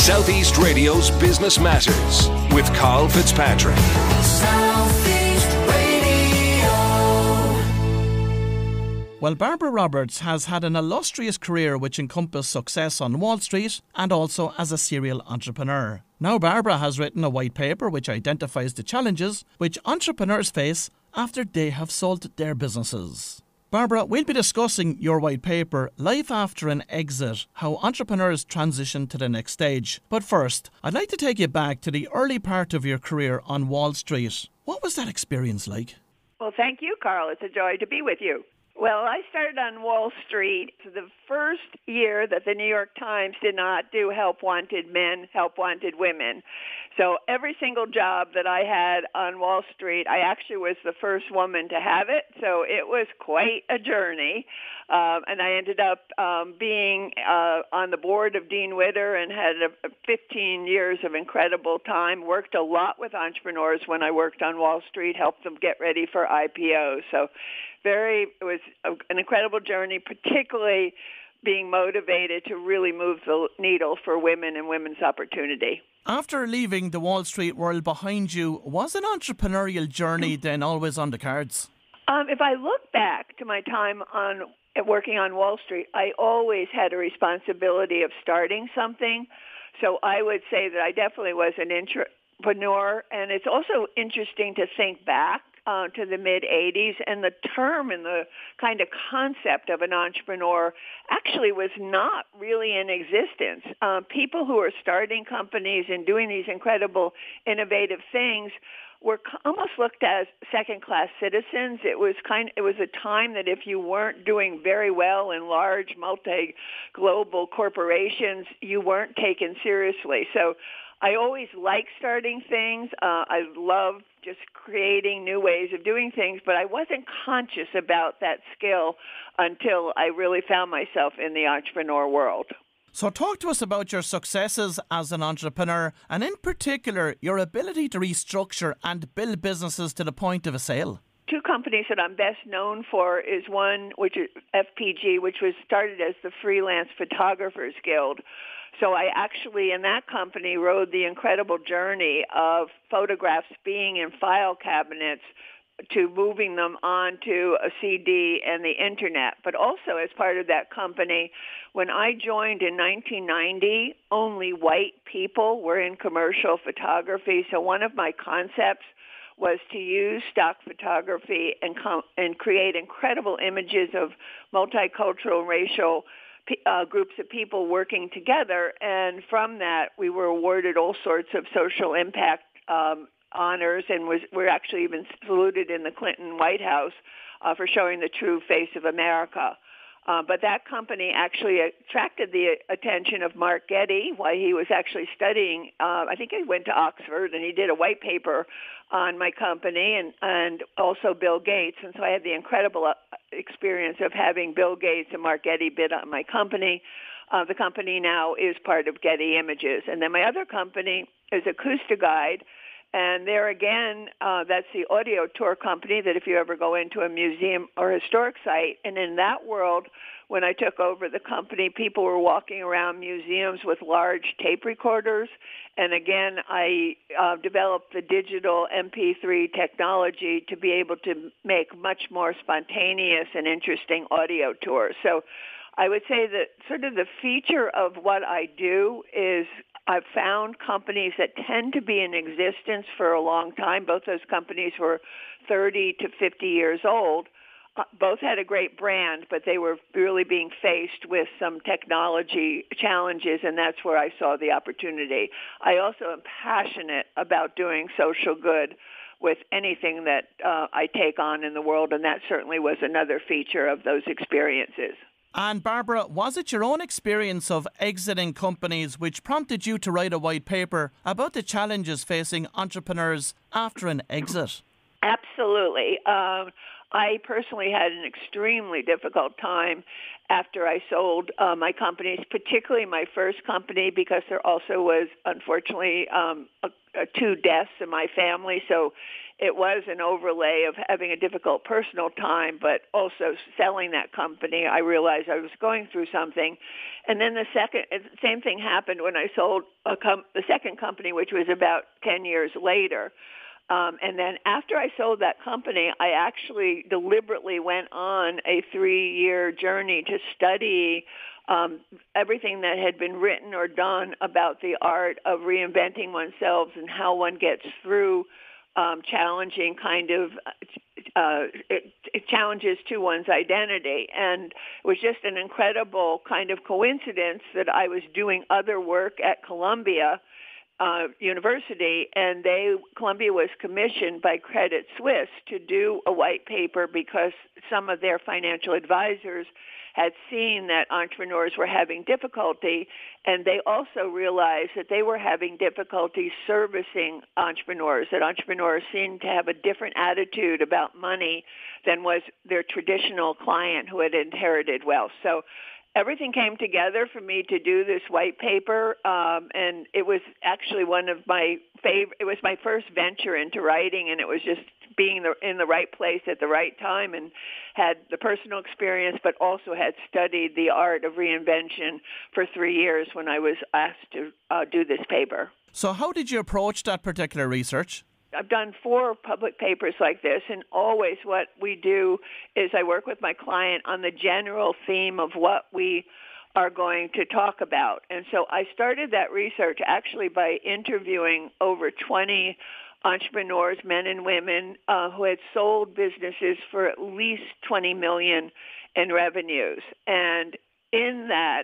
Southeast Radio's Business Matters with Carl Fitzpatrick. Southeast Radio. Well, Barbara Roberts has had an illustrious career which encompassed success on Wall Street and also as a serial entrepreneur. Now Barbara has written a white paper which identifies the challenges which entrepreneurs face after they have sold their businesses. Barbara, we'll be discussing your white paper, Life After an Exit, how entrepreneurs transition to the next stage. But first, I'd like to take you back to the early part of your career on Wall Street. What was that experience like? Well, thank you, Carl. It's a joy to be with you. Well, I started on Wall Street the first year that the New York Times did not do Help Wanted Men, Help Wanted Women. So every single job that I had on Wall Street, I actually was the first woman to have it. So it was quite a journey. And I ended up being on the board of Dean Witter and had 15 years of incredible time. Worked a lot with entrepreneurs when I worked on Wall Street, helped them get ready for IPOs. So it was an incredible journey, particularly being motivated to really move the needle for women and women's opportunity. After leaving the Wall Street world behind you, was an entrepreneurial journey then always on the cards? If I look back to my time working on Wall Street, I always had a responsibility of starting something. So I would say that I definitely was an entrepreneur. And it's also interesting to think back to the mid-'80s, and the term and the kind of concept of an entrepreneur actually was not really in existence. People who are starting companies and doing these incredible, innovative things were almost looked as second-class citizens. It was a time that if you weren't doing very well in large, multi-global corporations, you weren't taken seriously. So I always liked starting things. I love just creating new ways of doing things, but I wasn't conscious about that skill until I really found myself in the entrepreneur world. So talk to us about your successes as an entrepreneur, and in particular, your ability to restructure and build businesses to the point of a sale. Two companies that I'm best known for is one, which is FPG, which was started as the Freelance Photographers Guild. So I actually, in that company, rode the incredible journey of photographs being in file cabinets to moving them onto a CD and the Internet. But also as part of that company, when I joined in 1990, only white people were in commercial photography. So one of my concepts was to use stock photography and create incredible images of multicultural, racial groups of people working together, and from that we were awarded all sorts of social impact honors, and we're actually even saluted in the Clinton White House for showing the true face of America. But that company actually attracted the attention of Mark Getty while he was actually studying. I think he went to Oxford, and he did a white paper on my company, and also Bill Gates. And so I had the incredible experience of having Bill Gates and Mark Getty bid on my company. The company now is part of Getty Images. And then my other company is Acoustiguide. And there again, that's the audio tour company that if you ever go into a museum or historic site, and in that world, when I took over the company, people were walking around museums with large tape recorders. And again, I developed the digital MP3 technology to be able to make much more spontaneous and interesting audio tours. So I would say that sort of the feature of what I do is I've found companies that tend to be in existence for a long time. Both those companies were 30 to 50 years old. Both had a great brand, but they were really being faced with some technology challenges, and that's where I saw the opportunity. I also am passionate about doing social good with anything that I take on in the world, and that certainly was another feature of those experiences. And Barbara, was it your own experience of exiting companies which prompted you to write a white paper about the challenges facing entrepreneurs after an exit? Absolutely. I personally had an extremely difficult time after I sold my companies, particularly my first company, because there also was, unfortunately, 2 deaths in my family. So it was an overlay of having a difficult personal time, but also selling that company. I realized I was going through something. And then the same thing happened when I sold the second company, which was about 10 years later. And then after I sold that company, I actually deliberately went on a 3-year journey to study everything that had been written or done about the art of reinventing oneself and how one gets through challenging kind of challenges to one's identity. And it was just an incredible kind of coincidence that I was doing other work at Columbia University, and Columbia was commissioned by Credit Suisse to do a white paper because some of their financial advisors had seen that entrepreneurs were having difficulty, and they also realized that they were having difficulty servicing entrepreneurs, that entrepreneurs seemed to have a different attitude about money than was their traditional client who had inherited wealth. So everything came together for me to do this white paper, and it was actually one of my favorite. It was my first venture into writing, and it was just being in the right place at the right time, and had the personal experience, but also had studied the art of reinvention for 3 years when I was asked to do this paper. So how did you approach that particular research? I've done 4 public papers like this, and always what we do is I work with my client on the general theme of what we are going to talk about. And so I started that research actually by interviewing over 20 entrepreneurs, men and women, who had sold businesses for at least $20 million in revenues. And in that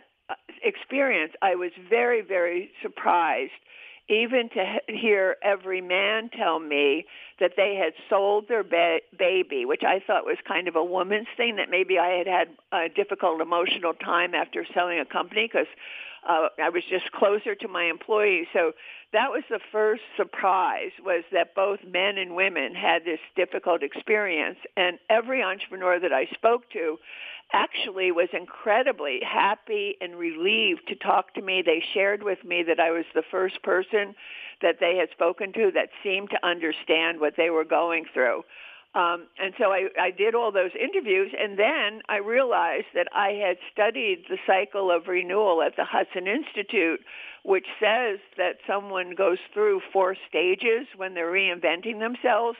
experience, I was very, very surprised even to hear every man tell me that they had sold their baby, which I thought was kind of a woman's thing, that maybe I had had a difficult emotional time after selling a company because I was just closer to my employees. So that was the first surprise, was that both men and women had this difficult experience. And every entrepreneur that I spoke to actually was incredibly happy and relieved to talk to me. They shared with me that I was the first person that they had spoken to that seemed to understand what they were going through. And so I did all those interviews, and then I realized that I had studied the cycle of renewal at the Hudson Institute, which says that someone goes through 4 stages when they're reinventing themselves.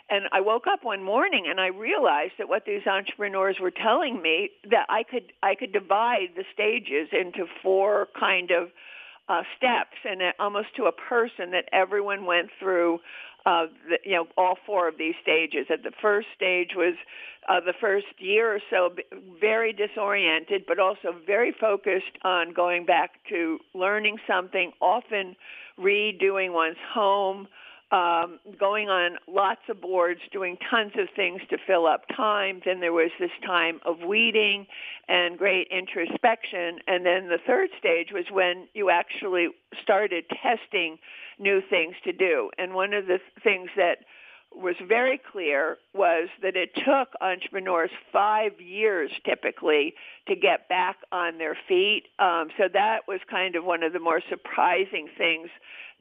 And I woke up one morning and I realized that what these entrepreneurs were telling me, that I could divide the stages into 4 kind of steps, and almost to a person, that everyone went through all 4 of these stages. At the first stage was the first year or so very disoriented, but also very focused on going back to learning something, often redoing one's home, going on lots of boards, doing tons of things to fill up time. Then there was this time of weeding and great introspection. And then the third stage was when you actually started testing new things to do. And one of the things that was very clear was that it took entrepreneurs 5 years typically to get back on their feet. So that was kind of one of the more surprising things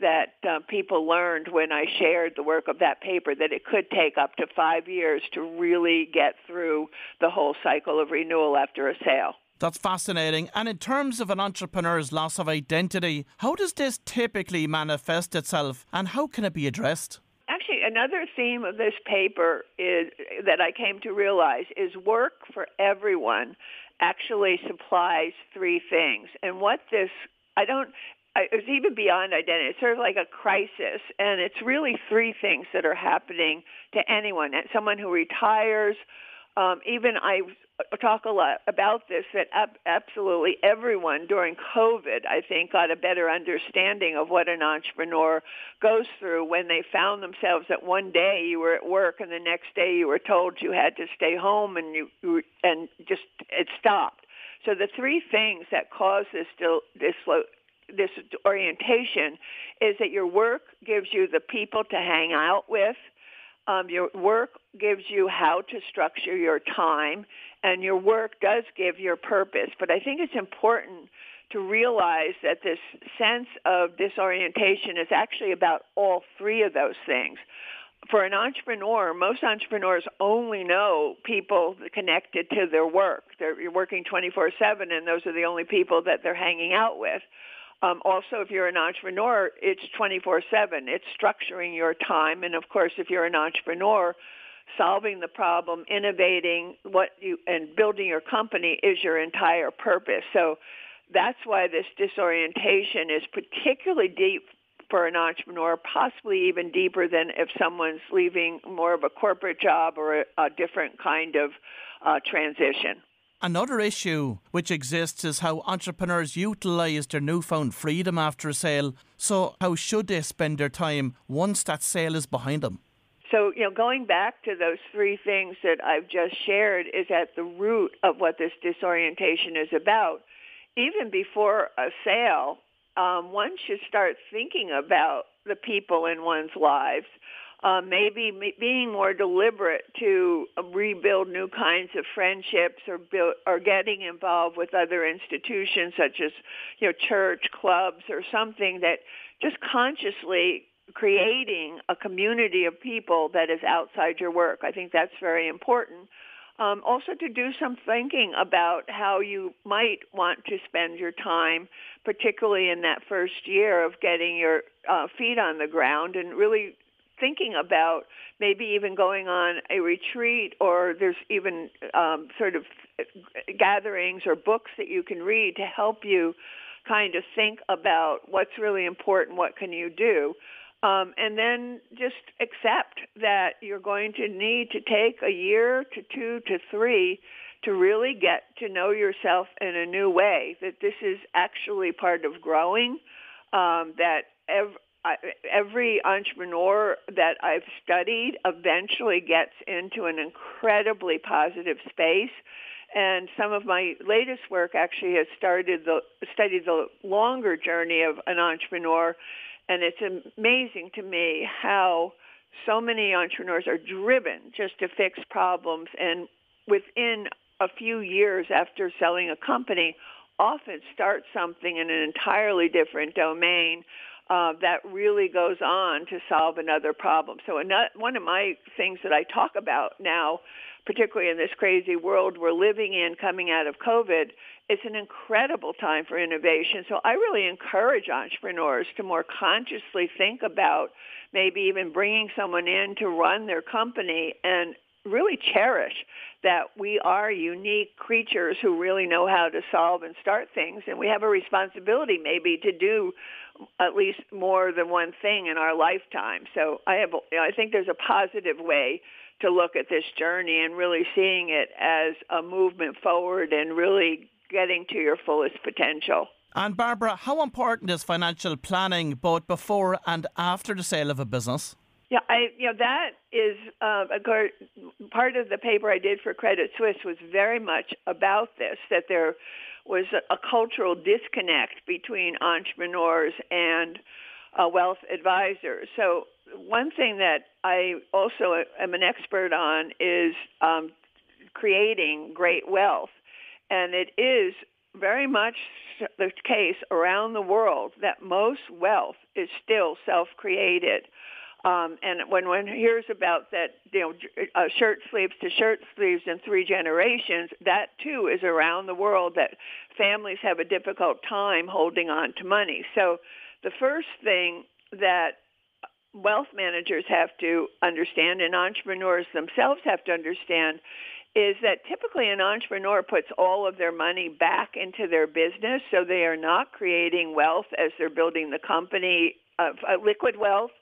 that people learned when I shared the work of that paper, that it could take up to 5 years to really get through the whole cycle of renewal after a sale. That's fascinating. And in terms of an entrepreneur's loss of identity, how does this typically manifest itself, and how can it be addressed? Actually, another theme of this paper is that I came to realize is work for everyone actually supplies 3 things. And what this, it's even beyond identity. It's sort of like a crisis, and it's really 3 things that are happening to anyone. And someone who retires, even I talk a lot about this, that absolutely everyone during COVID, I think, got a better understanding of what an entrepreneur goes through when they found themselves that one day you were at work and the next day you were told you had to stay home, and it stopped. So the 3 things that cause this orientation is that your work gives you the people to hang out with, your work gives you how to structure your time, and your work does give your purpose. But I think it's important to realize that this sense of disorientation is actually about all 3 of those things. for an entrepreneur, most entrepreneurs only know people connected to their work. You're working 24/7, and those are the only people that they're hanging out with. Also, if you're an entrepreneur, it's 24/7. It's structuring your time. And, of course, if you're an entrepreneur, solving the problem, innovating and building your company is your entire purpose. So that's why this disorientation is particularly deep for an entrepreneur, possibly even deeper than if someone's leaving more of a corporate job or a different kind of transition. Another issue which exists is how entrepreneurs utilise their newfound freedom after a sale. So how should they spend their time once that sale is behind them? So, going back to those three things that I've just shared is at the root of what this disorientation is about. Even before a sale, one should start thinking about the people in one's lives, maybe being more deliberate to rebuild new kinds of friendships or getting involved with other institutions such as, church, clubs, or something that just consciously creating a community of people that is outside your work. I think that's very important. Also to do some thinking about how you might want to spend your time, particularly in that first year of getting your feet on the ground and really thinking about maybe even going on a retreat, or there's even sort of gatherings or books that you can read to help you kind of think about what's really important, what can you do. And then just accept that you're going to need to take a year to 2 to 3 to really get to know yourself in a new way, that this is actually part of growing, that every entrepreneur that I've studied eventually gets into an incredibly positive space. And some of my latest work actually has studied the longer journey of an entrepreneur. And it's amazing to me how so many entrepreneurs are driven just to fix problems, and within a few years after selling a company, often start something in an entirely different domain that really goes on to solve another problem. So one of my things that I talk about now, particularly in this crazy world we're living in coming out of COVID, it's an incredible time for innovation. So I really encourage entrepreneurs to more consciously think about maybe even bringing someone in to run their company, and really cherish that we are unique creatures who really know how to solve and start things. And we have a responsibility maybe to do at least more than one thing in our lifetime. So I think there's a positive way to look at this journey and really seeing it as a movement forward and really getting to your fullest potential. And Barbara, how important is financial planning both before and after the sale of a business? Yeah, that is part of the paper I did for Credit Suisse was very much about this, that there was a cultural disconnect between entrepreneurs and wealth advisors. So one thing that I also am an expert on is creating great wealth. And it is very much the case around the world that most wealth is still self-created. And when one hears about that, shirt sleeves to shirt sleeves in 3 generations, that too is around the world, that families have a difficult time holding on to money. So the first thing that wealth managers have to understand, and entrepreneurs themselves have to understand, is that typically an entrepreneur puts all of their money back into their business, so they are not creating wealth as they're building the company, liquid wealth.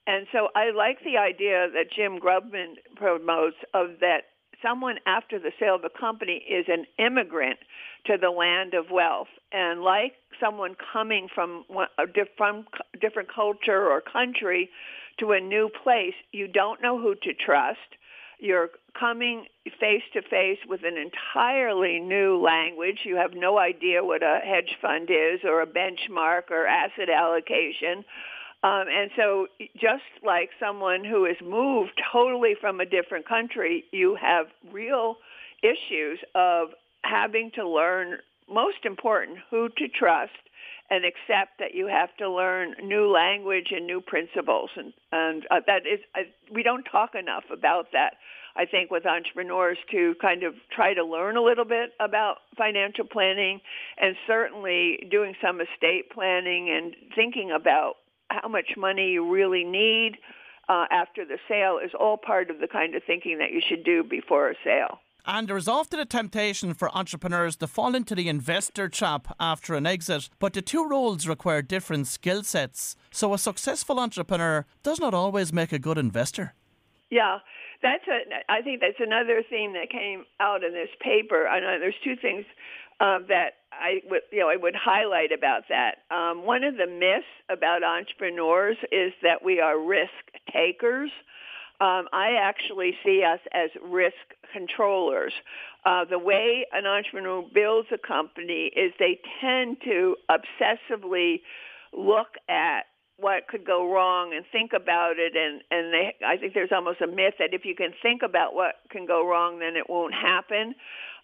And so I like the idea that Jim Grubman promotes of that someone after the sale of a company is an immigrant to the land of wealth. And like someone coming from a different culture or country to a new place, you don't know who to trust. You're coming face to face with an entirely new language. You have no idea what a hedge fund is or a benchmark or asset allocation. And so just like someone who has moved totally from a different country, you have real issues of having to learn, most important, who to trust and accept that you have to learn new language and new principles. And that is, we don't talk enough about that, I think, with entrepreneurs, to kind of try to learn a little bit about financial planning, and certainly doing some estate planning and thinking about how much money you really need after the sale is all part of the kind of thinking that you should do before a sale. And there is often a temptation for entrepreneurs to fall into the investor trap after an exit, but the two roles require different skill sets. So a successful entrepreneur does not always make a good investor. Yeah, I think that's another theme that came out in this paper. I know there's two things that I would highlight about that. One of the myths about entrepreneurs is that we are risk takers. I actually see us as risk controllers. The way an entrepreneur builds a company is they tend to obsessively look at what could go wrong and think about it, and I think there's almost a myth that if you can think about what can go wrong, then it won't happen.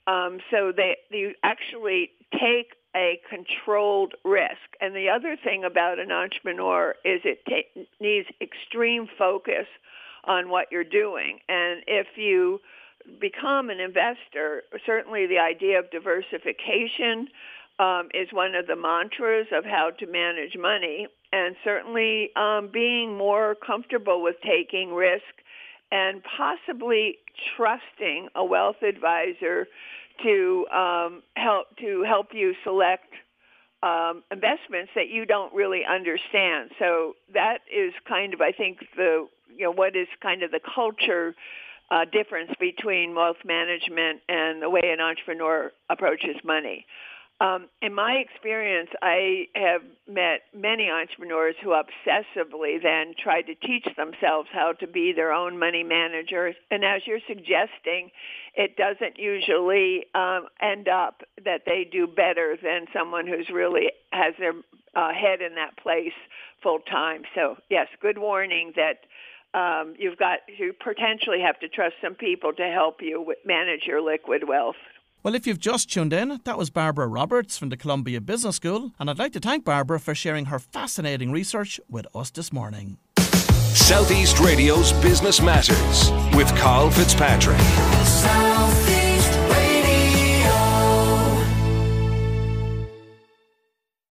So they actually take a controlled risk. And the other thing about an entrepreneur is it needs extreme focus on what you're doing. And if you become an investor, certainly the idea of diversification is one of the mantras of how to manage money, and certainly being more comfortable with taking risk and possibly trusting a wealth advisor to help you select investments that you don't really understand. So that is kind of, I think, what is kind of the culture difference between wealth management and the way an entrepreneur approaches money. In my experience, I have met many entrepreneurs who obsessively then try to teach themselves how to be their own money managers. And as you're suggesting, it doesn't usually end up that they do better than someone who's really has their head in that place full time. So yes, good warning that you potentially have to trust some people to help you manage your liquid wealth. Well, if you've just tuned in, that was Barbara Roberts from the Columbia Business School, and I'd like to thank Barbara for sharing her fascinating research with us this morning. Southeast Radio's Business Matters with Carl Fitzpatrick. South